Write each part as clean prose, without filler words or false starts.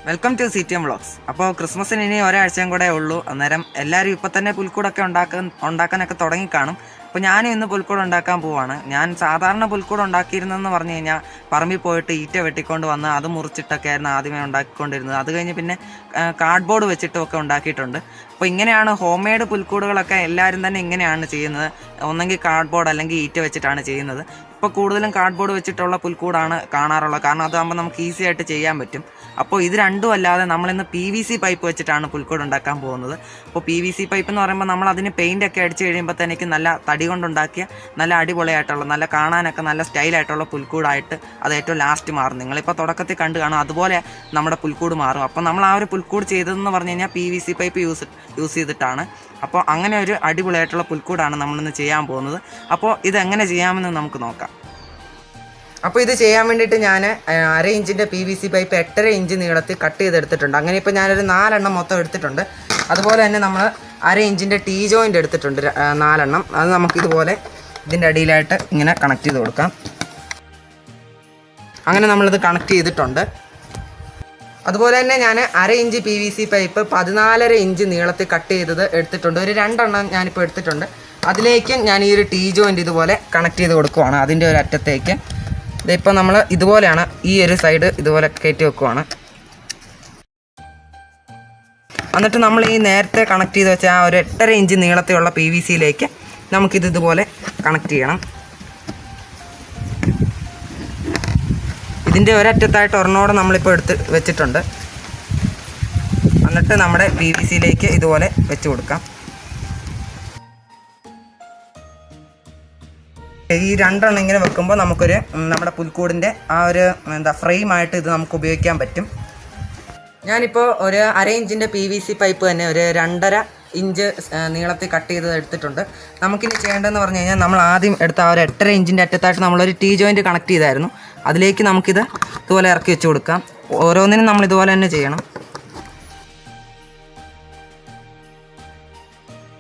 Welcome to CTM vlogs. അപ്പോൾ ക്രിസ്മസിന് ഇനി ഒരാഴ്ചയും കൂടെ ഉള്ളൂ. അന്നേരം എല്ലാവരും ഇപ്പം തന്നെ പുൽക്കൂടൊക്കെ ഉണ്ടാക്കാനൊക്കെ തുടങ്ങിക്കാണും. അപ്പോൾ ഞാനും ഇന്ന് പുൽക്കൂട് ഉണ്ടാക്കാൻ പോവാണ്. ഞാൻ സാധാരണ പുൽക്കൂട് ഉണ്ടാക്കിയിരുന്നതെന്ന് പറഞ്ഞു കഴിഞ്ഞാൽ പറമ്പിൽ പോയിട്ട് ഈറ്റ വെട്ടിക്കൊണ്ട് വന്ന് അത് മുറിച്ചിട്ടൊക്കെ ആയിരുന്നു ആദ്യമേ ഉണ്ടാക്കിക്കൊണ്ടിരുന്നത്. അത് കഴിഞ്ഞ് പിന്നെ കാർഡ്ബോർഡ് വെച്ചിട്ടുമൊക്കെ ഉണ്ടാക്കിയിട്ടുണ്ട്. അപ്പോൾ ഇങ്ങനെയാണ് ഹോം മെയ്ഡ് പുൽക്കൂടുകളൊക്കെ എല്ലാവരും തന്നെ ഇങ്ങനെയാണ് ചെയ്യുന്നത്. ഒന്നെങ്കിൽ കാർഡ്ബോർഡ് അല്ലെങ്കിൽ ഈറ്റ വെച്ചിട്ടാണ് ചെയ്യുന്നത്. ഇപ്പോൾ കൂടുതലും കാർഡ്ബോർഡ് വെച്ചിട്ടുള്ള പുൽക്കൂടാണ് കാണാറുള്ളത്. കാരണം അതാകുമ്പോൾ നമുക്ക് ഈസി ആയിട്ട് ചെയ്യാൻ പറ്റും. അപ്പോൾ ഇത് രണ്ടും അല്ലാതെ നമ്മളിന്ന് PVC പൈപ്പ് വെച്ചിട്ടാണ് പുൽക്കൂട് ഉണ്ടാക്കാൻ പോകുന്നത്. അപ്പോൾ PVC പൈപ്പ് എന്ന് പറയുമ്പോൾ നമ്മൾ അതിന് പെയിൻ്റൊക്കെ അടിച്ച് കഴിയുമ്പോൾ തന്നെ നല്ല തടി കൊണ്ടുണ്ടാക്കിയ നല്ല അടിപൊളിയായിട്ടുള്ള നല്ല കാണാനൊക്കെ നല്ല സ്റ്റൈലായിട്ടുള്ള പുൽക്കൂടായിട്ട് അത് ഏറ്റവും ലാസ്റ്റ് മാറും. നിങ്ങളിപ്പോൾ തുടക്കത്തിൽ കണ്ടു കാണും, അതുപോലെ നമ്മുടെ പുൽക്കൂട് മാറും. അപ്പോൾ നമ്മൾ ആ ഒരു പുൽക്കൂട് ചെയ്തതെന്ന് പറഞ്ഞു കഴിഞ്ഞാൽ PVC പൈപ്പ് യൂസ് ചെയ്തിട്ടാണ്. അപ്പോൾ അങ്ങനെ ഒരു അടിപൊളിയായിട്ടുള്ള പുൽക്കൂടാണ് നമ്മളിന്ന് ചെയ്യാൻ പോകുന്നത്. അപ്പോൾ ഇതെങ്ങനെ ചെയ്യാമെന്ന് നമുക്ക് നോക്കാം. അപ്പോൾ ഇത് ചെയ്യാൻ വേണ്ടിയിട്ട് ഞാൻ 1/2 ഇഞ്ചിൻ്റെ PVC പൈപ്പ് 8.5 ഇഞ്ച് നീളത്തിൽ കട്ട് ചെയ്തെടുത്തിട്ടുണ്ട്. അങ്ങനെ ഇപ്പോൾ ഞാനൊരു 4 എണ്ണം മൊത്തം എടുത്തിട്ടുണ്ട്. അതുപോലെ തന്നെ നമ്മൾ 1/2 ഇഞ്ചിൻ്റെ ടീ ജോയിൻ്റ് എടുത്തിട്ടുണ്ട് 4 എണ്ണം. അത് നമുക്കിതുപോലെ ഇതിൻ്റെ അടിയിലായിട്ട് ഇങ്ങനെ കണക്ട് ചെയ്ത് കൊടുക്കാം. അങ്ങനെ നമ്മളിത് കണക്ട് ചെയ്തിട്ടുണ്ട്. അതുപോലെ തന്നെ ഞാൻ 1/2 ഇഞ്ച് PVC പൈപ്പ് 14.5 ഇഞ്ച് നീളത്തിൽ കട്ട് ചെയ്തത് എടുത്തിട്ടുണ്ട്. ഒരു 2 എണ്ണം ഞാനിപ്പോൾ എടുത്തിട്ടുണ്ട്. അതിലേക്ക് ഞാൻ ഈ ഒരു ടീ ജോയിൻ്റ് ഇതുപോലെ കണക്ട് ചെയ്ത് കൊടുക്കുവാണ്. അതിൻ്റെ ഒരു അറ്റത്തേക്ക് ഇതിപ്പോൾ നമ്മൾ ഇതുപോലെയാണ് ഈ ഒരു സൈഡ് ഇതുപോലെ കയറ്റി വെക്കുവാണ്. എന്നിട്ട് നമ്മൾ ഈ നേരത്തെ കണക്ട് ചെയ്ത് വെച്ച ആ ഒരു 8.5 ഇഞ്ച് നീളത്തിലുള്ള PVCയിലേക്ക് നമുക്കിത് ഇതുപോലെ കണക്ട് ചെയ്യണം. ഇതിൻ്റെ ഒരറ്റത്തായിട്ട് ഒരെണ്ണോടെ നമ്മളിപ്പോൾ എടുത്ത് വെച്ചിട്ടുണ്ട്. എന്നിട്ട് നമ്മുടെ PVCയിലേക്ക് ഇതുപോലെ വെച്ച് കൊടുക്കാം. ഈ 2 എണ്ണം ഇങ്ങനെ വെക്കുമ്പോൾ നമുക്കൊരു നമ്മുടെ പുൽക്കൂടിൻ്റെ ആ ഒരു ഫ്രെയിമായിട്ട് ഇത് നമുക്ക് ഉപയോഗിക്കാൻ പറ്റും. ഞാനിപ്പോൾ ഒരു 1/2 ഇഞ്ചിൻ്റെ PVC പൈപ്പ് തന്നെ ഒരു 2.5 ഇഞ്ച് നീളത്തിൽ കട്ട് ചെയ്ത് എടുത്തിട്ടുണ്ട്. നമുക്കിനി ചെയ്യേണ്ടതെന്ന് പറഞ്ഞു കഴിഞ്ഞാൽ നമ്മൾ ആദ്യം എടുത്ത ആ ഒരു 8.5 ഇഞ്ചിൻ്റെ അറ്റത്തായിട്ട് നമ്മളൊരു ടീ ജോയിൻറ്റ് കണക്ട് ചെയ്തായിരുന്നു. അതിലേക്ക് നമുക്കിത് ഇതുപോലെ ഇറക്കി വെച്ച് കൊടുക്കാം. ഓരോന്നിനും നമ്മൾ ഇതുപോലെ തന്നെ ചെയ്യണം.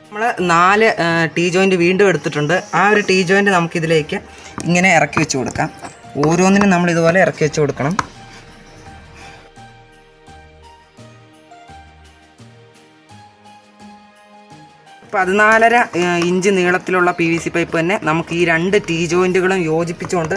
നമ്മൾ 4 ടീ ജോയിൻറ്റ് വീണ്ടും എടുത്തിട്ടുണ്ട്. ആ ഒരു ടീ ജോയിൻറ്റ് നമുക്കിതിലേക്ക് ഇങ്ങനെ ഇറക്കി വെച്ച് കൊടുക്കാം. ഓരോന്നിനും നമ്മൾ ഇതുപോലെ ഇറക്കി വെച്ച് കൊടുക്കണം. അപ്പോൾ 14.5 ഇഞ്ച് നീളത്തിലുള്ള PVC പൈപ്പ് തന്നെ നമുക്ക് ഈ 2 ടീ ജോയിൻറ്റുകളും യോജിപ്പിച്ചുകൊണ്ട്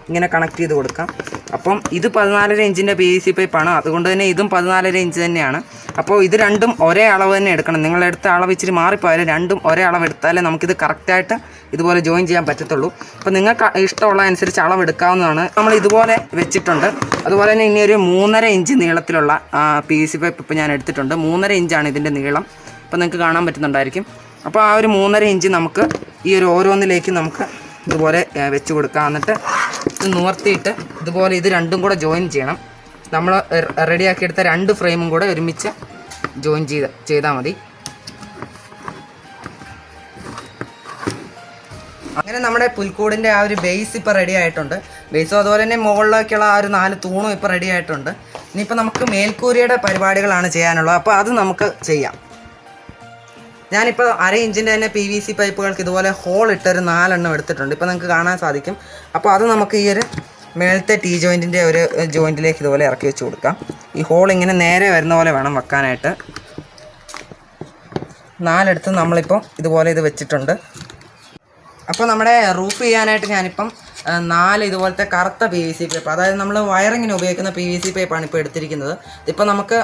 ഇങ്ങനെ കണക്ട് ചെയ്ത് കൊടുക്കാം. അപ്പം ഇത് 14.5 ഇഞ്ചിൻ്റെ PVC പൈപ്പാണ്. അതുകൊണ്ട് തന്നെ ഇതും 14.5 ഇഞ്ച് തന്നെയാണ്. അപ്പോൾ ഇത് രണ്ടും ഒരേ അളവ് തന്നെ എടുക്കണം. നിങ്ങളെടുത്ത അളവ് ഇച്ചിരി മാറിപ്പോയാലും രണ്ടും ഒരേ അളവ് എടുത്താലേ നമുക്കിത് കറക്റ്റായിട്ട് ഇതുപോലെ ജോയിൻ ചെയ്യാൻ പറ്റത്തുള്ളൂ. അപ്പോൾ നിങ്ങൾക്ക് ഇഷ്ടമുള്ള അനുസരിച്ച് അളവ് എടുക്കാവുന്നതാണ്. നമ്മൾ ഇതുപോലെ വെച്ചിട്ടുണ്ട്. അതുപോലെ തന്നെ ഇനി ഒരു 3.5 ഇഞ്ച് നീളത്തിലുള്ള PVC പൈപ്പ് ഇപ്പോൾ ഞാൻ എടുത്തിട്ടുണ്ട്. 3.5 ഇഞ്ചാണ് ഇതിൻ്റെ നീളം. അപ്പോൾ നിങ്ങൾക്ക് കാണാൻ പറ്റുന്നുണ്ടായിരിക്കും. അപ്പോൾ ആ ഒരു 3.5 ഇഞ്ച് നമുക്ക് ഈ ഒരു ഓരോന്നിലേക്ക് നമുക്ക് ഇതുപോലെ വെച്ച് കൊടുക്കാം. എന്നിട്ട് ഇത് നിവർത്തിയിട്ട് ഇതുപോലെ ഇത് രണ്ടും കൂടെ ജോയിൻ ചെയ്യണം. നമ്മൾ റെഡിയാക്കിയെടുത്ത 2 ഫ്രെയിമും കൂടെ ഒരുമിച്ച് ജോയിൻ ചെയ്താൽ മതി. അങ്ങനെ നമ്മുടെ പുൽക്കൂടിൻ്റെ ആ ഒരു ബേസ് ഇപ്പോൾ റെഡി ആയിട്ടുണ്ട്. ബേസും അതുപോലെ തന്നെ മുകളിലേക്കുള്ള ആ ഒരു 4 തൂണും ഇപ്പോൾ റെഡി ആയിട്ടുണ്ട്. ഇനിയിപ്പോൾ നമുക്ക് മേൽക്കൂരയുടെ പരിപാടികളാണ് ചെയ്യാനുള്ളത്. അപ്പോൾ അത് നമുക്ക് ചെയ്യാം. ഞാനിപ്പോൾ 1/2 ഇഞ്ചിൻ്റെ തന്നെ PVC പൈപ്പുകൾക്ക് ഇതുപോലെ ഹോൾ ഇട്ടൊരു 4 എണ്ണം എടുത്തിട്ടുണ്ട്. ഇപ്പോൾ നിങ്ങൾക്ക് കാണാൻ സാധിക്കും. അപ്പോൾ അത് നമുക്ക് ഈ ഒരു മേളത്തെ ടീ ജോയിൻറ്റിൻ്റെ ഒരു ജോയിൻറ്റിലേക്ക് ഇതുപോലെ ഇറക്കി വെച്ച് കൊടുക്കാം. ഈ ഹോൾ ഇങ്ങനെ നേരെ വരുന്ന പോലെ വേണം വെക്കാനായിട്ട്. 4 എടുത്ത് നമ്മളിപ്പോൾ ഇതുപോലെ ഇത് വെച്ചിട്ടുണ്ട്. അപ്പോൾ നമ്മുടെ റൂഫ് ചെയ്യാനായിട്ട് ഞാനിപ്പം 4 ഇതുപോലത്തെ കറുത്ത PVC പൈപ്പ്, അതായത് നമ്മൾ വയറിങ്ങിന് ഉപയോഗിക്കുന്ന PVC പൈപ്പാണ് ഇപ്പോൾ എടുത്തിരിക്കുന്നത്. ഇതിപ്പോൾ നമുക്ക്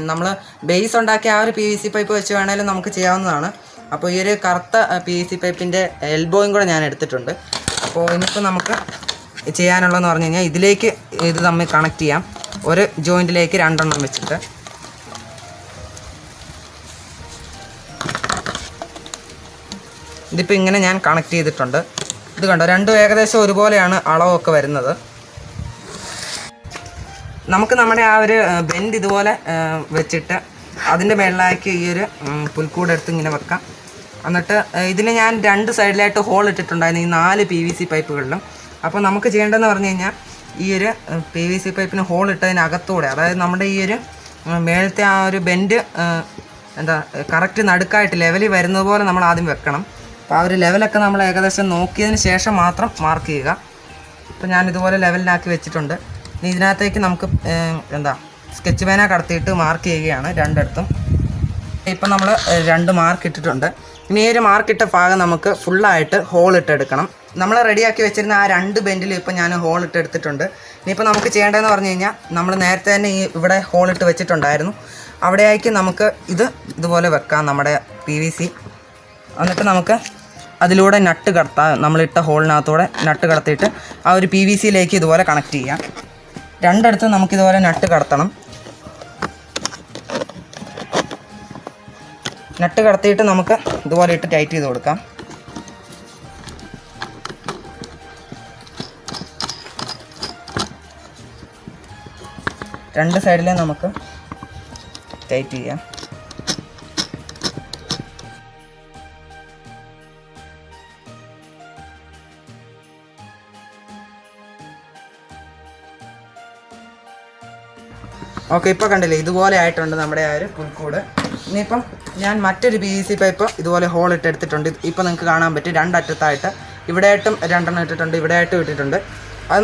നമ്മൾ ബേസ് ഉണ്ടാക്കിയ ആ ഒരു PVC പൈപ്പ് വെച്ച് വേണമെങ്കിലും നമുക്ക് ചെയ്യാവുന്നതാണ്. അപ്പോൾ ഈ ഒരു കറുത്ത PVC പൈപ്പിൻ്റെ എൽബോയും കൂടെ ഞാൻ എടുത്തിട്ടുണ്ട്. അപ്പോൾ ഇനിയിപ്പോൾ നമുക്ക് ചെയ്യാനുള്ളതെന്ന് പറഞ്ഞു കഴിഞ്ഞാൽ ഇതിലേക്ക് ഇത് തമ്മിൽ കണക്ട് ചെയ്യാം. ഒരു ജോയിൻറ്റിലേക്ക് 2 എണ്ണം വെച്ചിട്ട് ഇതിപ്പോൾ ഇങ്ങനെ ഞാൻ കണക്ട് ചെയ്തിട്ടുണ്ട്. ഇത് കണ്ടോ, രണ്ടും ഏകദേശം ഒരുപോലെയാണ് അളവൊക്കെ വരുന്നത്. നമുക്ക് നമ്മുടെ ആ ഒരു ബെൻഡ് ഇതുപോലെ വെച്ചിട്ട് അതിൻ്റെ മേളിലേക്ക് ഈ ഒരു പുൽക്കൂട് എടുത്ത് ഇങ്ങനെ വെക്കാം. എന്നിട്ട് ഇതിന് ഞാൻ 2 സൈഡിലായിട്ട് ഹോൾ ഇട്ടിട്ടുണ്ടായിരുന്നു ഈ 4 PVC പൈപ്പുകളിലും. അപ്പോൾ നമുക്ക് ചെയ്യേണ്ടതെന്ന് പറഞ്ഞു കഴിഞ്ഞാൽ ഈ ഒരു PVC പൈപ്പിന് ഹോൾ ഇട്ടതിനകത്തൂടെ, അതായത് നമ്മുടെ ഈ ഒരു മേളത്തെ ആ ഒരു ബെൻഡ് കറക്റ്റ് നടുക്കായിട്ട് ലെവലിൽ വരുന്നത് പോലെ നമ്മൾ ആദ്യം വെക്കണം. അപ്പോൾ ആ ഒരു ലെവലൊക്കെ നമ്മൾ ഏകദേശം നോക്കിയതിന് ശേഷം മാത്രം മാർക്ക് ചെയ്യുക. അപ്പോൾ ഞാനിതുപോലെ ലെവലിലാക്കി വെച്ചിട്ടുണ്ട്. ഇനി ഇതിനകത്തേക്ക് നമുക്ക് സ്കെച്ച് പേന കടത്തിയിട്ട് മാർക്ക് ചെയ്യുകയാണ് രണ്ടിടത്തും. ഇപ്പം നമ്മൾ 2 മാർക്ക് ഇട്ടിട്ടുണ്ട്. ഇനി ഈ ഒരു മാർക്കിട്ട ഭാഗം നമുക്ക് ഫുള്ളായിട്ട് ഹോൾ ഇട്ടെടുക്കണം. നമ്മൾ റെഡിയാക്കി വെച്ചിരുന്ന ആ 2 ബെൻഡിലും ഇപ്പം ഞാൻ ഹോൾ ഇട്ടെടുത്തിട്ടുണ്ട്. ഇനിയിപ്പോൾ നമുക്ക് ചെയ്യേണ്ടതെന്ന് പറഞ്ഞു കഴിഞ്ഞാൽ നമ്മൾ നേരത്തെ തന്നെ ഇവിടെ ഹോൾ ഇട്ട് വെച്ചിട്ടുണ്ടായിരുന്നു. അവിടെയാക്കി നമുക്ക് ഇതുപോലെ വെക്കാം നമ്മുടെ PVC. എന്നിട്ട് നമുക്ക് അതിലൂടെ നട്ട് കടത്താം. നമ്മളിട്ട ഹോളിനകത്തൂടെ നട്ട് കടത്തിയിട്ട് ആ ഒരു PVCയിലേക്ക് ഇതുപോലെ കണക്ട് ചെയ്യാം. രണ്ടിടത്തും നമുക്കിതുപോലെ നട്ട് കടത്തണം. നട്ട് കടത്തിയിട്ട് നമുക്ക് ഇതുപോലെ ഇട്ട് ടൈറ്റ് ചെയ്ത് കൊടുക്കാം. രണ്ട് സൈഡിലും നമുക്ക് ടൈറ്റ് ചെയ്യാം. ഓക്കെ, ഇപ്പോൾ കണ്ടില്ലേ ഇതുപോലെ ആയിട്ടുണ്ട് നമ്മുടെ ആ ഒരു പുൽക്കൂട്. ഇനിയിപ്പം ഞാൻ മറ്റൊരു PVC പൈപ്പ് ഇതുപോലെ ഹോൾ ഇട്ടെടുത്തിട്ടുണ്ട്. ഇപ്പോൾ നിങ്ങൾക്ക് കാണാൻ പറ്റും 2 അറ്റത്തായിട്ട്. ഇവിടെയായിട്ടും 2 ഇട്ടിട്ടുണ്ട്, ഇവിടെയായിട്ടും ഇട്ടിട്ടുണ്ട്. അത്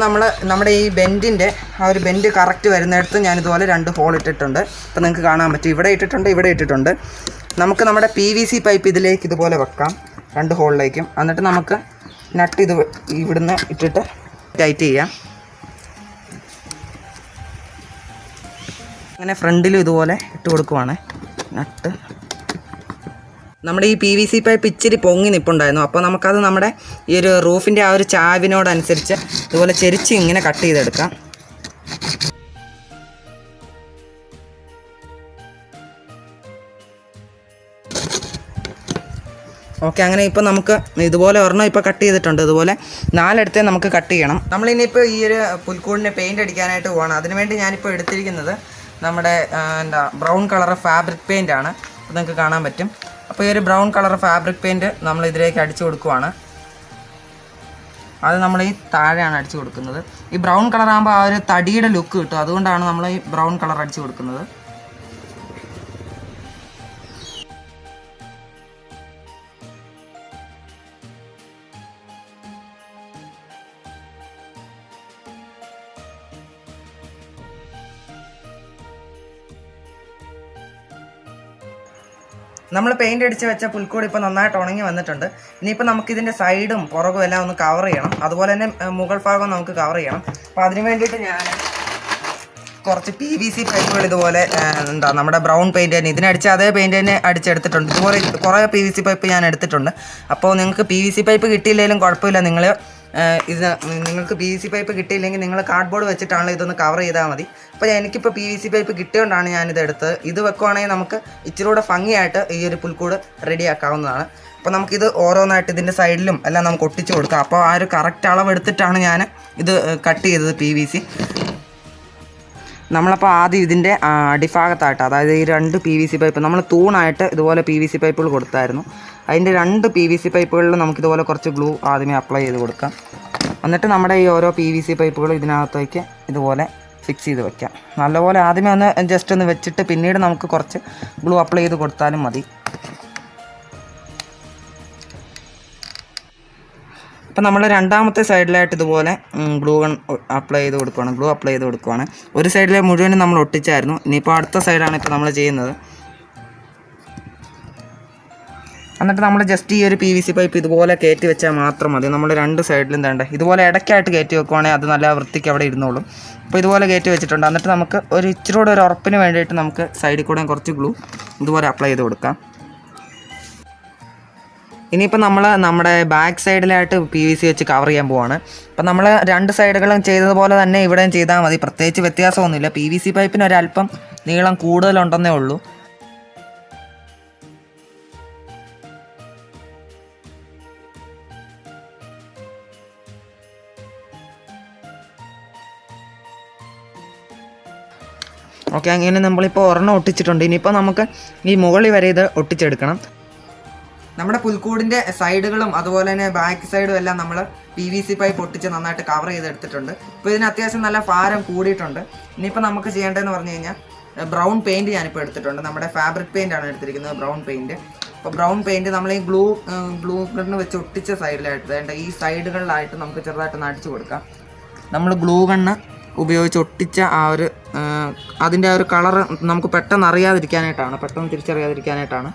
നമ്മുടെ ഈ ബെൻഡിൻ്റെ ആ ഒരു ബെൻഡ് കറക്റ്റ് വരുന്നിടത്ത് ഞാൻ ഇതുപോലെ 2 ഹോൾ ഇട്ടിട്ടുണ്ട്. ഇപ്പോൾ നിങ്ങൾക്ക് കാണാൻ പറ്റും, ഇവിടെ ഇട്ടിട്ടുണ്ട്, ഇവിടെ ഇട്ടിട്ടുണ്ട്. നമുക്ക് നമ്മുടെ PVC പൈപ്പ് ഇതിലേക്ക് ഇതുപോലെ വെക്കാം, 2 ഹോളിലേക്കും. എന്നിട്ട് നമുക്ക് നട്ട് ഇവിടുന്ന് ഇട്ടിട്ട് ടൈറ്റ് ചെയ്യാം. അങ്ങനെ ഫ്രണ്ടിലും ഇതുപോലെ ഇട്ട് കൊടുക്കുവാണ് നട്ട്. നമ്മുടെ ഈ PVC പൈപ്പ് ഇച്ചിരി പൊങ്ങി നിൽപ്പുണ്ടായിരുന്നു. അപ്പോൾ നമുക്കത് നമ്മുടെ ഈ ഒരു റൂഫിൻ്റെ ആ ഒരു ചാവിനോടനുസരിച്ച് ഇതുപോലെ ചെരിച്ച് ഇങ്ങനെ കട്ട് ചെയ്തെടുക്കാം. ഓക്കെ, അങ്ങനെ ഇപ്പോൾ നമുക്ക് ഇതുപോലെ ഒരെണ്ണം ഇപ്പോൾ കട്ട് ചെയ്തിട്ടുണ്ട്. ഇതുപോലെ 4 ഇടത്തെ നമുക്ക് കട്ട് ചെയ്യണം. നമ്മളിനിയിപ്പോൾ ഈ ഒരു പുൽക്കൂടിനെ പെയിൻറ്റ് അടിക്കാനായിട്ട് പോകണം. അതിനുവേണ്ടി ഞാനിപ്പോൾ എടുത്തിരിക്കുന്നത് നമ്മുടെ ബ്രൗൺ കളർ ഫാബ്രിക് പെയിൻ്റ് ആണ്. അത് നിങ്ങൾക്ക് കാണാൻ പറ്റും. അപ്പോൾ ഈ ഒരു ബ്രൗൺ കളർ ഫാബ്രിക് പെയിൻറ്റ് നമ്മൾ ഇതിലേക്ക് അടിച്ചു കൊടുക്കുവാണ്. അത് നമ്മൾ ഈ താഴെയാണ് അടിച്ചു കൊടുക്കുന്നത്. ഈ ബ്രൗൺ കളർ ആകുമ്പോൾ ആ ഒരു തടിയുടെ ലുക്ക് കിട്ടും. അതുകൊണ്ടാണ് നമ്മൾ ഈ ബ്രൗൺ കളർ അടിച്ചു കൊടുക്കുന്നത്. നമ്മൾ പെയിൻ്റ് അടിച്ച് വെച്ച പുൽക്കൂട് ഇപ്പോൾ നന്നായിട്ട് ഉണങ്ങി വന്നിട്ടുണ്ട്. ഇനിയിപ്പോൾ നമുക്കിതിൻ്റെ സൈഡും പുറകും എല്ലാം ഒന്ന് കവർ ചെയ്യണം. അതുപോലെ തന്നെ മുകൾ ഭാഗം നമുക്ക് കവർ ചെയ്യണം. അപ്പോൾ അതിന് വേണ്ടിയിട്ട് ഞാൻ കുറച്ച് PVC പൈപ്പുകൾ ഇതുപോലെ നമ്മുടെ ബ്രൗൺ പെയിൻറ്റ് തന്നെ ഇതിനടിച്ച അതേ പെയിൻറ്റ് തന്നെ അടിച്ചെടുത്തിട്ടുണ്ട്. ഇതുപോലെ കുറേ PVC പൈപ്പ് ഞാൻ എടുത്തിട്ടുണ്ട്. അപ്പോൾ നിങ്ങൾക്ക് PVC പൈപ്പ് കിട്ടിയില്ലെങ്കിലും കുഴപ്പമില്ല. നിങ്ങൾക്ക് PVC പൈപ്പ് കിട്ടിയില്ലെങ്കിൽ നിങ്ങൾ കാർഡ്ബോർഡ് വെച്ചിട്ടാണ് ഇതൊന്ന് കവർ ചെയ്താൽ മതി. അപ്പോൾ എനിക്കിപ്പോൾ PVC പൈപ്പ് കിട്ടിയോണ്ടാണ് ഞാനിത് എടുത്തത്. ഇത് വെക്കുവാണെങ്കിൽ നമുക്ക് ഇച്ചിരി കൂടെ ഭംഗിയായിട്ട് ഈ ഒരു പുൽക്കൂട് റെഡിയാക്കാവുന്നതാണ്. അപ്പോൾ നമുക്കിത് ഓരോന്നായിട്ട് ഇതിൻ്റെ സൈഡിലും എല്ലാം നമുക്ക് ഒട്ടിച്ച് കൊടുക്കാം. അപ്പോൾ ആ ഒരു കറക്റ്റ് അളവ് എടുത്തിട്ടാണ് ഞാൻ ഇത് കട്ട് ചെയ്തത് PVC. നമ്മളപ്പോൾ ആദ്യം ഇതിൻ്റെ അടിഭാഗത്തായിട്ട്, അതായത് ഈ 2 PVC പൈപ്പ് നമ്മൾ തൂണായിട്ട് ഇതുപോലെ PVC പൈപ്പുകൾ കൊടുത്തായിരുന്നു. അതിൻ്റെ 2 PVC പൈപ്പുകളിൽ നമുക്കിതുപോലെ കുറച്ച് ഗ്ലൂ ആദ്യമേ അപ്ലൈ ചെയ്ത് കൊടുക്കാം. എന്നിട്ട് നമ്മുടെ ഈ ഓരോ PVC പൈപ്പുകളും ഇതിനകത്തേക്ക് ഇതുപോലെ ഫിക്സ് ചെയ്ത് വെക്കാം. നല്ലപോലെ ആദ്യമേ ഒന്ന് ജസ്റ്റ് ഒന്ന് വെച്ചിട്ട് പിന്നീട് നമുക്ക് കുറച്ച് ഗ്ലൂ അപ്ലൈ ചെയ്ത് കൊടുത്താലും മതി. അപ്പം നമ്മൾ രണ്ടാമത്തെ സൈഡിലായിട്ട് ഇതുപോലെ ഗ്ലൂ അപ്ലൈ ചെയ്ത് കൊടുക്കുകയാണ്. ഒരു സൈഡിലെ മുഴുവനും നമ്മൾ ഒട്ടിച്ചായിരുന്നു. ഇനിയിപ്പോൾ അടുത്ത സൈഡാണ് ഇപ്പോൾ നമ്മൾ ചെയ്യുന്നത്. എന്നിട്ട് നമ്മൾ ജസ്റ്റ് ഈ ഒരു PVC പൈപ്പ് ഇതുപോലെ കയറ്റി വെച്ചാൽ മാത്രം മതി. നമ്മൾ 2 സൈഡിലും തേണ്ട ഇതുപോലെ ഇടയ്ക്കായിട്ട് കയറ്റി വെക്കുവാണെങ്കിൽ അത് നല്ല വൃത്തിക്ക് അവിടെ ഇരുന്നോളും. അപ്പോൾ ഇതുപോലെ കയറ്റി വെച്ചിട്ടുണ്ട്. എന്നിട്ട് നമുക്ക് ഒരു ഇച്ചിരി കൂടെ ഒരു ഉറപ്പിന് വേണ്ടിയിട്ട് നമുക്ക് സൈഡിൽ കൂടെ കുറച്ച് ഗ്ലൂ ഇതുപോലെ അപ്ലൈ ചെയ്ത് കൊടുക്കാം. ഇനിയിപ്പോൾ നമ്മൾ നമ്മുടെ ബാക്ക് സൈഡിലായിട്ട് PVC വെച്ച് കവർ ചെയ്യാൻ പോവാണ്. അപ്പം നമ്മൾ 2 സൈഡുകളും ചെയ്തതുപോലെ തന്നെ ഇവിടെയും ചെയ്താൽ മതി. പ്രത്യേകിച്ച് വ്യത്യാസമൊന്നുമില്ല. PVC പൈപ്പിന് ഒരല്പം നീളം കൂടുതലുണ്ടെന്നേ ഉള്ളൂ. ഓക്കെ, അങ്ങനെ നമ്മളിപ്പോൾ ഒരെണ്ണം ഒട്ടിച്ചിട്ടുണ്ട്. ഇനിയിപ്പോൾ നമുക്ക് ഈ മുകളിൽ വരെ ഇത് ഒട്ടിച്ചെടുക്കണം. നമ്മുടെ പുൽക്കൂടിൻ്റെ സൈഡുകളും അതുപോലെ തന്നെ ബാക്ക് സൈഡും എല്ലാം നമ്മൾ PVC പൈപ്പ് ഒട്ടിച്ച് നന്നായിട്ട് കവർ ചെയ്തെടുത്തിട്ടുണ്ട്. ഇപ്പോൾ ഇതിന് അത്യാവശ്യം നല്ല ഭാരം കൂടിയിട്ടുണ്ട്. ഇനിയിപ്പോൾ നമുക്ക് ചെയ്യേണ്ടതെന്ന് പറഞ്ഞു കഴിഞ്ഞാൽ ബ്രൗൺ പെയിൻറ്റ് ഞാനിപ്പോൾ എടുത്തിട്ടുണ്ട്. നമ്മുടെ ഫാബ്രിക് പെയിൻ്റാണ് എടുത്തിരിക്കുന്നത്, ബ്രൗൺ പെയിൻറ്റ്. അപ്പോൾ ബ്രൗൺ പെയിൻറ്റ് നമ്മൾ ഈ ഗ്ലൂ ഗണ്ണ് വെച്ച് ഒട്ടിച്ച സൈഡിലായിട്ട് വേണ്ട ഈ സൈഡുകളിലായിട്ട് നമുക്ക് ചെറുതായിട്ടൊന്ന് അടിച്ചു കൊടുക്കാം. നമ്മൾ ഗ്ലൂ ഗണ്ണ് ഉപയോഗിച്ച് ഒട്ടിച്ച ആ ഒരു അതിൻ്റെ ഒരു കളർ നമുക്ക് പെട്ടെന്ന് അറിയാതിരിക്കാനായിട്ടാണ്, പെട്ടെന്ന് തിരിച്ചറിയാതിരിക്കാനായിട്ടാണ്.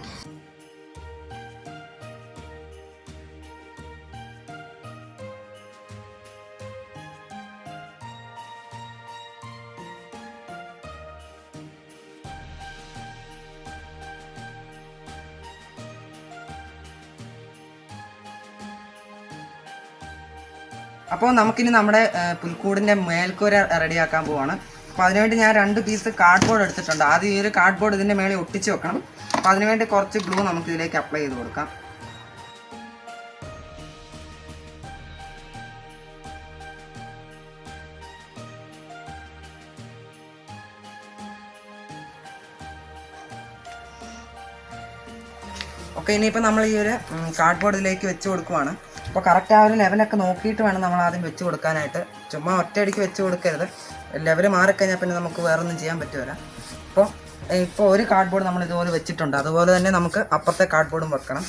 അപ്പോൾ നമുക്കിനി നമ്മുടെ പുൽക്കൂടിൻ്റെ മേൽക്കൂര റെഡിയാക്കാൻ പോവാണ്. അപ്പോൾ അതിനുവേണ്ടി ഞാൻ 2 പീസ് കാർഡ്ബോർഡ് എടുത്തിട്ടുണ്ട്. ആദ്യം ഈ ഒരു കാർഡ്ബോർഡ് ഇതിൻ്റെ മേളിൽ ഒട്ടിച്ച് വെക്കണം. അപ്പോൾ അതിനുവേണ്ടി കുറച്ച് ഗ്ലൂ നമുക്ക് ഇതിലേക്ക് അപ്ലൈ ചെയ്ത് കൊടുക്കാം. ഓക്കെ, ഇനിയിപ്പോൾ നമ്മൾ ഈ ഒരു കാർഡ്ബോർഡ് ഇതിലേക്ക് വെച്ച് കൊടുക്കുവാണ്. അപ്പോൾ കറക്റ്റ് ആ ഒരു ലെവലൊക്കെ നോക്കിയിട്ട് വേണം നമ്മൾ ആദ്യം വെച്ച് കൊടുക്കാനായിട്ട്. ചുമ്മാ ഒറ്റയടിക്ക് വെച്ച് കൊടുക്കരുത്. ലെവൽ മാറിക്കഴിഞ്ഞാൽ പിന്നെ നമുക്ക് വേറൊന്നും ചെയ്യാൻ പറ്റുമല്ല. ഇപ്പോൾ ഒരു കാർഡ്ബോർഡ് നമ്മൾ ഇതുപോലെ വെച്ചിട്ടുണ്ട്. അതുപോലെ തന്നെ നമുക്ക് അപ്പുറത്തെ കാർഡ്ബോർഡും വെക്കണം.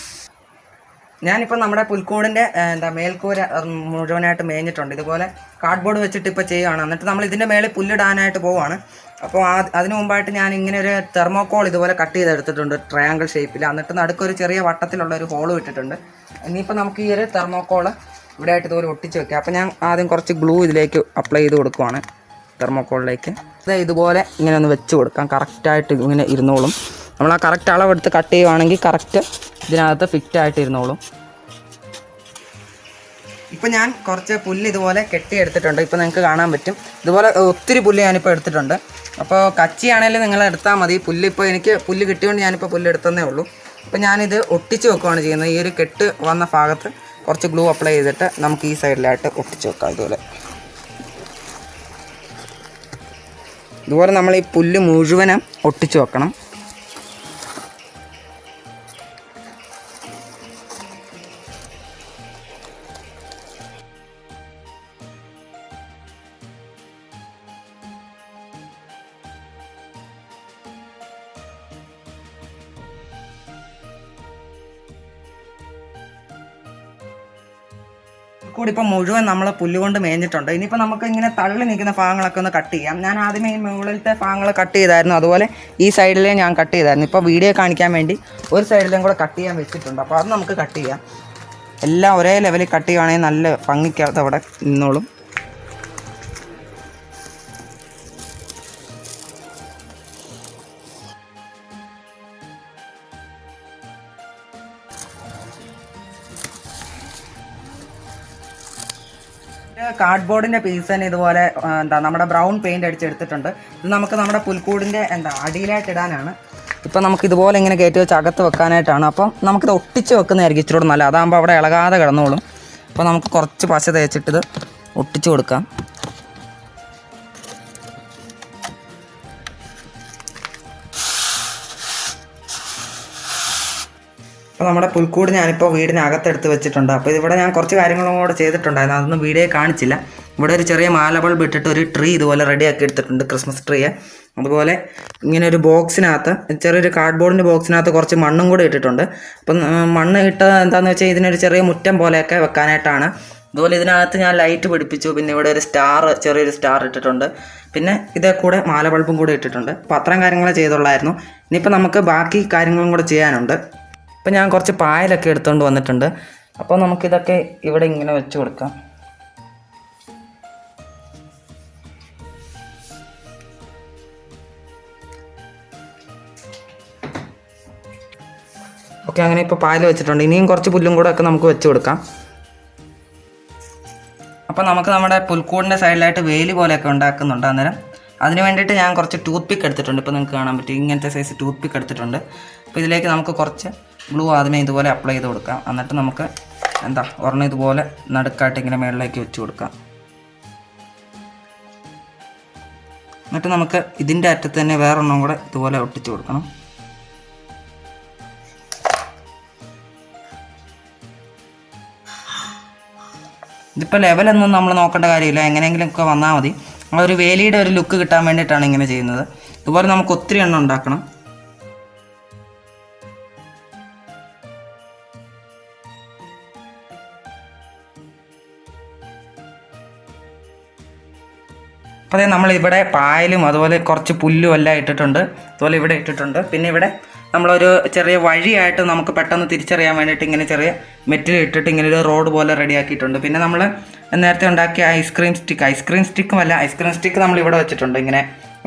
ഞാനിപ്പോൾ നമ്മുടെ പുൽക്കൂടിൻ്റെ മേൽക്കൂര മുഴുവനായിട്ട് മേഞ്ഞിട്ടുണ്ട്. ഇതുപോലെ കാർഡ്ബോർഡ് വെച്ചിട്ട് ഇപ്പോൾ ചെയ്യുകയാണ്. എന്നിട്ട് നമ്മൾ ഇതിൻ്റെ മേളിൽ പുല്ലിടാനായിട്ട് പോവുകയാണ്. അപ്പോൾ അതിന് മുമ്പായിട്ട് ഞാൻ ഇങ്ങനെ ഒരു തെർമോക്കോൾ ഇതുപോലെ കട്ട് ചെയ്തെടുത്തിട്ടുണ്ട് ട്രയാങ്കിൾ ഷേപ്പിൽ. എന്നിട്ട് നടുക്കൊരു ചെറിയ വട്ടത്തിലുള്ള ഒരു ഹോളും ഇട്ടിട്ടുണ്ട്. ഇനിയിപ്പോൾ നമുക്ക് ഈ ഒരു തെർമോക്കോൾ ഇവിടെ ആയിട്ട് ഇതുപോലെ ഒട്ടിച്ച് വെക്കാം. അപ്പോൾ ഞാൻ ആദ്യം കുറച്ച് ഗ്ലൂ ഇതിലേക്ക് അപ്ലൈ ചെയ്ത് കൊടുക്കുവാണ് തെർമോക്കോളിലേക്ക്. ഇതുപോലെ ഇങ്ങനെ ഒന്ന് വെച്ച് കൊടുക്കാം. കറക്റ്റായിട്ട് ഇങ്ങനെ ഇരുന്നോളും. നമ്മൾ ആ കറക്റ്റ് അളവെടുത്ത് കട്ട് ചെയ്യുവാണെങ്കിൽ കറക്റ്റ് ഇതിനകത്ത് ഫിറ്റായിട്ട് ഇരുന്നോളും. ഇപ്പോൾ ഞാൻ കുറച്ച് പുല്ല് ഇതുപോലെ കെട്ടിയെടുത്തിട്ടുണ്ട്. ഇപ്പോൾ നിങ്ങൾക്ക് കാണാൻ പറ്റും. ഇതുപോലെ ഒത്തിരി പുല്ല് ഞാനിപ്പോൾ എടുത്തിട്ടുണ്ട്. അപ്പോൾ കച്ചിയാണെങ്കിലും നിങ്ങൾ എടുത്താൽ മതി. ഇപ്പോൾ എനിക്ക് പുല്ല് കിട്ടിയോണ്ട് ഞാനിപ്പോൾ പുല്ല് എടുത്തതേ ഉള്ളൂ. അപ്പോൾ ഞാനിത് ഒട്ടിച്ച് വെക്കുകയാണ് ചെയ്യുന്നത്. ഈ ഒരു കെട്ട് വന്ന ഭാഗത്ത് കുറച്ച് ഗ്ലൂ അപ്ലൈ ചെയ്തിട്ട് നമുക്ക് ഈ സൈഡിലായിട്ട് ഒട്ടിച്ച് വെക്കാം. ഇതുപോലെ നമ്മൾ ഈ പുല്ല് മുഴുവനും ഒട്ടിച്ച് വെക്കണം. കൂടി ഇപ്പോൾ മുഴുവൻ നമ്മൾ പുല്ല് കൊണ്ട് മേഞ്ഞിട്ടുണ്ട്. ഇനിയിപ്പോൾ നമുക്ക് ഇങ്ങനെ തള്ളി നിൽക്കുന്ന ഭാഗങ്ങളൊക്കെ ഒന്ന് കട്ട് ചെയ്യാം. ഞാൻ ആദ്യമേ ഈ മുകളിലത്തെ ഭാഗങ്ങൾ കട്ട് ചെയ്തായിരുന്നു. അതുപോലെ ഈ സൈഡിലെ ഞാൻ കട്ട് ചെയ്തായിരുന്നു. ഇപ്പോൾ വീഡിയോ കാണിക്കാൻ വേണ്ടി ഒരു സൈഡിലും കൂടെ കട്ട് ചെയ്യാൻ വെച്ചിട്ടുണ്ട്. അപ്പോൾ അത് നമുക്ക് കട്ട് ചെയ്യാം. എല്ലാം ഒരേ ലെവലിൽ കട്ട് ചെയ്യുകയാണെങ്കിൽ നല്ല ഭംഗിക്കകത്ത് അവിടെ നിന്നോളും. കാർഡ്ബോർഡിൻ്റെ പീസ് തന്നെ ഇതുപോലെ നമ്മുടെ ബ്രൗൺ പെയിൻറ്റ് അടിച്ചെടുത്തിട്ടുണ്ട്. ഇത് നമുക്ക് നമ്മുടെ പുൽക്കൂടിൻ്റെ അടിയിലായിട്ട് ഇടാനാണ്. ഇപ്പം നമുക്ക് ഇതുപോലെ ഇങ്ങനെ കയറ്റി വെച്ച് അകത്ത് വെക്കാനായിട്ടാണ്. അപ്പം നമുക്കിത് ഒട്ടിച്ച് വെക്കുന്നതായിരിക്കും ഇച്ചിരി നല്ല. അതാകുമ്പോൾ അവിടെ ഇളകാതെ കിടന്നോളും. അപ്പോൾ നമുക്ക് കുറച്ച് പശ തേച്ചിട്ടിത് ഒട്ടിച്ച് കൊടുക്കാം. അപ്പോൾ നമ്മുടെ പുൽക്കൂട് ഞാനിപ്പോൾ വീടിനകത്തെടുത്ത് വെച്ചിട്ടുണ്ട്. അപ്പോൾ ഇതിവിടെ ഞാൻ കുറച്ച് കാര്യങ്ങളും കൂടെ ചെയ്തിട്ടുണ്ടായിരുന്നു. അതൊന്നും വീഡിയോ കാണിച്ചില്ല. ഇവിടെ ഒരു ചെറിയ മാല ബൾബ് ഇട്ടിട്ട് ഒരു ട്രീ ഇതുപോലെ റെഡിയാക്കി എടുത്തിട്ടുണ്ട്, ക്രിസ്മസ് ട്രീ. അതുപോലെ ഇങ്ങനെ ഒരു ബോക്സിനകത്ത്, ചെറിയൊരു കാർഡ്ബോർഡിൻ്റെ ബോക്സിനകത്ത് കുറച്ച് മണ്ണും കൂടെ ഇട്ടിട്ടുണ്ട്. അപ്പം മണ്ണ് ഇട്ടത് എന്താണെന്ന് വെച്ചാൽ ഇതിനൊരു ചെറിയ മുറ്റം പോലെയൊക്കെ വെക്കാനായിട്ടാണ്. അതുപോലെ ഇതിനകത്ത് ഞാൻ ലൈറ്റ് പിടിപ്പിച്ചു. പിന്നെ ഇവിടെ ഒരു ചെറിയൊരു സ്റ്റാർ ഇട്ടിട്ടുണ്ട്. പിന്നെ ഇതേ കൂടെ മാല ബൾബും കൂടെ ഇട്ടിട്ടുണ്ട്. അപ്പോൾ അത്രയും കാര്യങ്ങൾ ചെയ്തുള്ളായിരുന്നു. ഇനിയിപ്പോൾ നമുക്ക് ബാക്കി കാര്യങ്ങളും കൂടെ ചെയ്യാനുണ്ട്. അപ്പോൾ ഞാൻ കുറച്ച് പായലൊക്കെ എടുത്തുകൊണ്ട് വന്നിട്ടുണ്ട്. അപ്പോൾ നമുക്കിതൊക്കെ ഇവിടെ ഇങ്ങനെ വെച്ച് കൊടുക്കാം. ഓക്കെ, അങ്ങനെ ഇപ്പോൾ പായൽ വെച്ചിട്ടുണ്ട്. ഇനിയും കുറച്ച് പുല്ലും കൂടെ ഒക്കെ നമുക്ക് വെച്ച് കൊടുക്കാം. അപ്പോൾ നമുക്ക് നമ്മുടെ പുൽക്കൂടിൻ്റെ സൈഡിലായിട്ട് വേലി പോലെയൊക്കെ ഉണ്ടാക്കുന്നുണ്ട്. അന്നേരം അതിന് വേണ്ടിയിട്ട് ഞാൻ കുറച്ച് ടൂത്ത് പിക്ക് എടുത്തിട്ടുണ്ട്. ഇപ്പോൾ നിങ്ങൾക്ക് കാണാൻ പറ്റും, ഇങ്ങനത്തെ സൈസ് ടൂത്ത് പിക്ക് എടുത്തിട്ടുണ്ട്. അപ്പോൾ ഇതിലേക്ക് നമുക്ക് കുറച്ച് ഗ്ലൂ ആദ്യമേ ഇതുപോലെ അപ്ലൈ ചെയ്ത് കൊടുക്കാം. എന്നിട്ട് നമുക്ക് ഒരെണ്ണം ഇതുപോലെ നടുക്കായിട്ട് ഇങ്ങനെ മുകളിലേക്ക് വെച്ച് കൊടുക്കാം. എന്നിട്ട് നമുക്ക് ഇതിൻ്റെ അറ്റത്ത് തന്നെ വേറൊരെണ്ണം കൂടെ ഇതുപോലെ ഒട്ടിച്ച് കൊടുക്കണം. ഇതിപ്പോൾ ലെവലൊന്നും നമ്മൾ നോക്കേണ്ട കാര്യമില്ല, എങ്ങനെയെങ്കിലും ഒക്കെ വന്നാൽ മതി. ആ ഒരു വേലിയുടെ ഒരു ലുക്ക് കിട്ടാൻ വേണ്ടിയിട്ടാണ് ഇങ്ങനെ ചെയ്യുന്നത്. ഇതുപോലെ നമുക്ക് ഒത്തിരി എണ്ണം ഉണ്ടാക്കണം. അപ്പോൾ അതേ നമ്മളിവിടെ പായലും അതുപോലെ കുറച്ച് പുല്ലും എല്ലാം ഇട്ടിട്ടുണ്ട്. അതുപോലെ ഇവിടെ ഇട്ടിട്ടുണ്ട്. പിന്നെ ഇവിടെ നമ്മളൊരു ചെറിയ വഴിയായിട്ട് നമുക്ക് പെട്ടെന്ന് തിരിച്ചറിയാൻ വേണ്ടിയിട്ട് ഇങ്ങനെ ചെറിയ മെറ്റൽ ഇട്ടിട്ട് ഇങ്ങനെ ഒരു റോഡ് പോലെ റെഡിയാക്കിയിട്ടുണ്ട്. പിന്നെ നമ്മൾ നേരത്തെ ഉണ്ടാക്കിയ ഐസ്ക്രീം സ്റ്റിക്ക് നമ്മളിവിടെ വെച്ചിട്ടുണ്ട്, ഇങ്ങനെ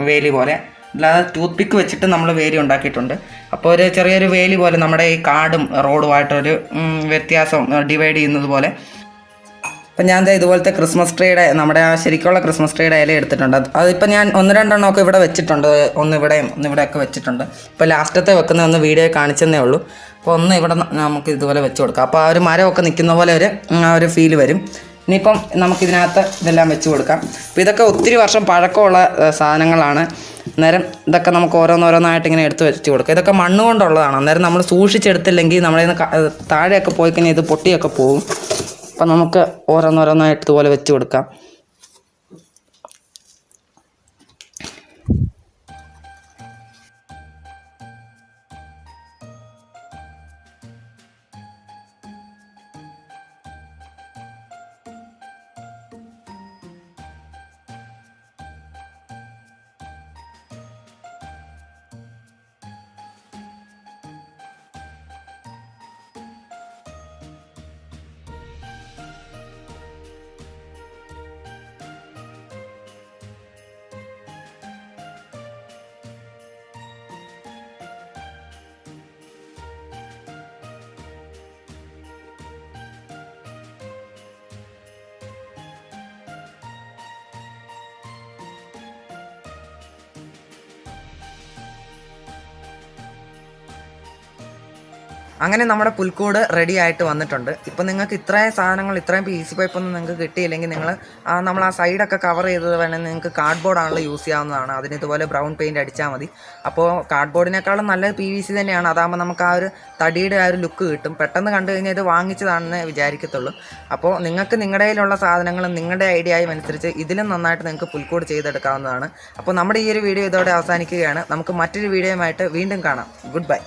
വേലി പോലെ. അല്ലാതെ ടൂത്ത് പിക്ക് വെച്ചിട്ട് നമ്മൾ വേലി ഉണ്ടാക്കിയിട്ടുണ്ട്. അപ്പോൾ ഒരു ചെറിയൊരു വേലി പോലെ നമ്മുടെ ഈ കാടും റോഡുമായിട്ടൊരു വ്യത്യാസം ഡിവൈഡ് ചെയ്യുന്നത് പോലെ. അപ്പം ഞാൻ ഇതുപോലത്തെ ക്രിസ്മസ് ട്രീയുടെ നമ്മുടെ ആ ശരിക്കുള്ള ക്രിസ്മസ് ട്രീയുടെ ഇല എടുത്തിട്ടുണ്ട്. അതിപ്പോൾ ഞാൻ 1-2 ഒക്കെ ഇവിടെ വെച്ചിട്ടുണ്ട്, ഒന്നിവിടെയൊക്കെ വെച്ചിട്ടുണ്ട്. ഇപ്പോൾ ലാസ്റ്റത്തെ വെക്കുന്ന ഒന്ന് വീഡിയോ കാണിച്ചെന്നേ ഉള്ളൂ. അപ്പോൾ ഒന്ന് ഇവിടെ നമുക്ക് ഇതുപോലെ വെച്ച് കൊടുക്കാം. അപ്പോൾ ആ ഒരു മരമൊക്കെ നിൽക്കുന്ന പോലെ ഒരു ഫീല് വരും. ഇനിയിപ്പം നമുക്കിതിനകത്ത് ഇതെല്ലാം വെച്ച് കൊടുക്കാം. അപ്പോൾ ഇതൊക്കെ ഒത്തിരി വർഷം പഴക്കമുള്ള സാധനങ്ങളാണ്. അന്നേരം ഇതൊക്കെ നമുക്ക് ഓരോന്നോരോന്നായിട്ട് ഇങ്ങനെ എടുത്ത് വെച്ച് കൊടുക്കുക. ഇതൊക്കെ മണ്ണ് കൊണ്ടുള്ളതാണ്. അന്നേരം നമ്മൾ സൂക്ഷിച്ചെടുത്തില്ലെങ്കിൽ നമ്മുടെ താഴെയൊക്കെ പോയി കഴിഞ്ഞാൽ ഇത് പൊട്ടിയൊക്കെ പോകും. അപ്പം നമുക്ക് ഓരോന്നോരോന്നായിട്ട് ഇതുപോലെ വെച്ച് കൊടുക്കാം. അങ്ങനെ നമ്മുടെ പുൽക്കൂട് റെഡി ആയിട്ട് വന്നിട്ടുണ്ട്. ഇപ്പം നിങ്ങൾക്ക് ഇത്രയും സാധനങ്ങൾ, ഇത്രയും PVC പൈപ്പൊന്നും നിങ്ങൾക്ക് കിട്ടിയില്ലെങ്കിൽ നമ്മൾ ആ സൈഡൊക്കെ കവർ ചെയ്തത് വേണമെങ്കിൽ നിങ്ങൾക്ക് കാർഡ്ബോർഡാണല്ലോ യൂസ് ചെയ്യാവുന്നതാണ്. അതിന് ഇതുപോലെ ബ്രൗൺ പെയിൻറ്റ് അടിച്ചാൽ മതി. അപ്പോൾ കാർഡ്ബോർഡിനേക്കാളും നല്ലത് PVC തന്നെയാണ്. അതാകുമ്പോൾ നമുക്ക് ആ ഒരു തടിയുടെ ആ ഒരു ലുക്ക് കിട്ടും. പെട്ടെന്ന് കണ്ടു കഴിഞ്ഞാൽ ഇത് വാങ്ങിച്ചതാണെന്ന് വിചാരിക്കത്തുള്ളൂ. അപ്പോൾ നിങ്ങൾക്ക് നിങ്ങളുടെ കയ്യിലുള്ള സാധനങ്ങളും നിങ്ങളുടെ ഐഡിയയും അനുസരിച്ച് ഇതിലും നന്നായിട്ട് നിങ്ങൾക്ക് പുൽക്കൂട് ചെയ്തെടുക്കാവുന്നതാണ്. അപ്പോൾ നമ്മുടെ ഈ ഒരു വീഡിയോ ഇതോടെ അവസാനിക്കുകയാണ്. നമുക്ക് മറ്റൊരു വീഡിയോയുമായിട്ട് വീണ്ടും കാണാം. Good bye.